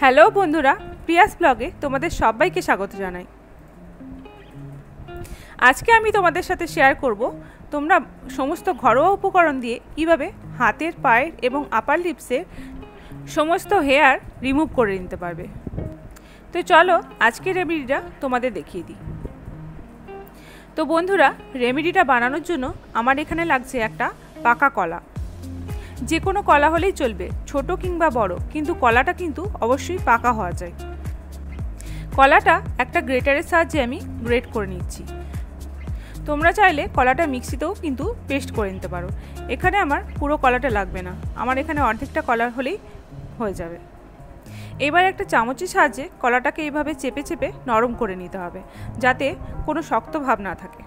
Hello বন্ধুরা, Prius ব্লগে তোমাদের সবাইকে স্বাগত জানাই। আজকে আমি তোমাদের সাথে শেয়ার করব তোমরা সমস্ত ঘরোয়া উপকরণ দিয়ে কিভাবে হাতের, পায়ের এবং আপার লিপসের সমস্ত হেয়ার রিমুভ করে নিতে পারবে। তো চলো আজকের রেমেডিটা তোমাদের দেখিয়ে দিই। তো বন্ধুরা, রেমেডিটা বানানোর জন্য আমার এখানে লাগছে একটা পাকা কলা। যে কোনো কলা হলেই চলবে, ছোট কিংবা বড়, কিন্তু কলাটা কিন্তু অবশ্যই পাকা হওয়া চাই। কলাটা একটা গ্রেটারের সাহায্যে আমি গ্রেট করে নিচ্ছি। তোমরা চাইলে কলাটা মিক্সিতেও কিন্তু পেস্ট করে নিতে পারো। এখানে আমার পুরো কলাটা লাগবে না, আমার এখানে অর্ধেকটা কলা হলেই হয়ে যাবে। এবার একটা চামচের সাহায্যে কলাটাকে এইভাবে চেপে চেপে নরম করে নিতে হবে, যাতে কোনো শক্ত ভাব না থাকে।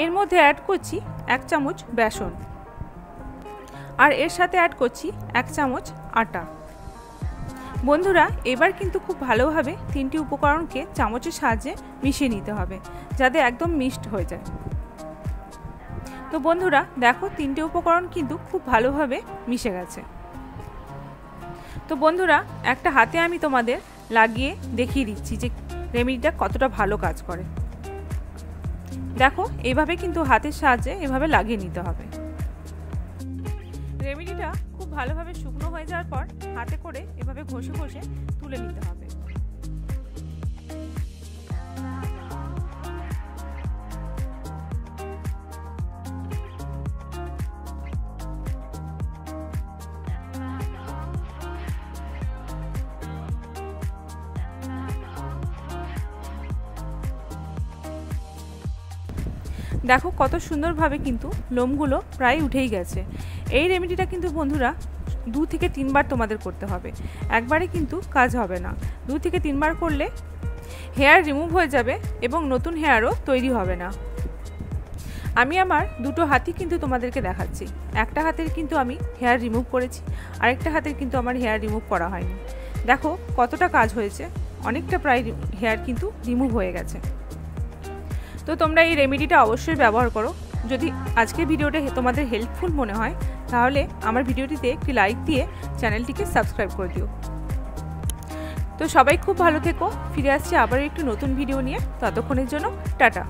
এর মধ্যে অ্যাড করছি 1 চামচ বেসন, আর এর সাথে অ্যাড করছি 1 চামচ আটা। বন্ধুরা, এবার কিন্তু খুব ভালোভাবে তিনটি উপকরণকে চামচের সাহায্যে মিশিয়ে নিতে হবে, যাতে একদম মিক্সড হয়ে যায়। তো বন্ধুরা দেখো, তিনটে উপকরণ কিন্তু খুব ভালোভাবে মিশে গেছে। তো বন্ধুরা, একটা হাতে আমি তোমাদের লাগিয়ে দেখিয়ে দিচ্ছি যে রেমেডিটা কতটা ভালো কাজ করে। দেখো, এইভাবে কিন্তু হাতের সাহায্যে এভাবে লাগিয়ে নিতে হবে। রেমেডিটা খুব ভালোভাবে শুকনো হয়ে যাওয়ার পর হাতে করে এভাবে ঘষে ঘষে তুলে নিতে হবে। দেখো কত সুন্দরভাবে কিন্তু লোমগুলো প্রায় উঠেই গেছে। এই রেমেডিটা কিন্তু বন্ধুরা 2 থেকে 3 বার তোমাদের করতে হবে, একবারে কিন্তু কাজ হবে না। 2 থেকে 3 বার করলে হেয়ার রিমুভ হয়ে যাবে এবং নতুন হেয়ারও তৈরি হবে না। আমি আমার দুটো হাতই কিন্তু তোমাদেরকে দেখাচ্ছি। একটা হাতের কিন্তু আমি হেয়ার রিমুভ করেছি, আরেকটা হাতের কিন্তু আমার হেয়ার রিমুভ করা হয়নি। দেখো কতটা কাজ হয়েছে, অনেকটা প্রায় হেয়ার কিন্তু রিমুভ হয়ে গেছে। তো তোমরা এই রেমেডিটা অবশ্যই ব্যবহার করো। যদি আজকের ভিডিওটা তোমাদের হেল্পফুল মনে হয়, তাহলে আমার ভিডিওটিতে একটি লাইক দিয়ে চ্যানেলটিকে সাবস্ক্রাইব করে দিও। তো সবাই খুব ভালো থেকো, ফিরে আসছি আবার একটু নতুন ভিডিও নিয়ে। ততক্ষণের জন্য টাটা।